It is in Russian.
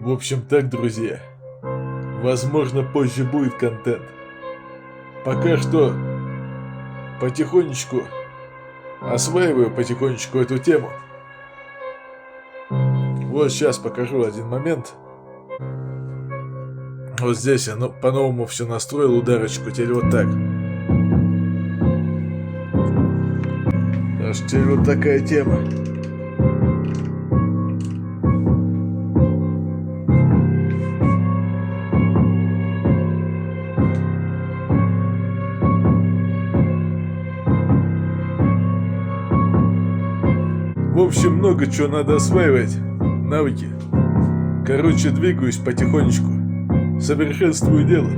В общем так, друзья. Возможно, позже будет контент. Пока что потихонечку осваиваю потихонечку эту тему. Вот сейчас покажу один момент. Вот здесь я по-новому все настроил, ударочку, теперь вот так. Аж теперь вот такая тема. В общем, много чего надо осваивать. Навыки. Короче, двигаюсь потихонечку. Совершенствую дело.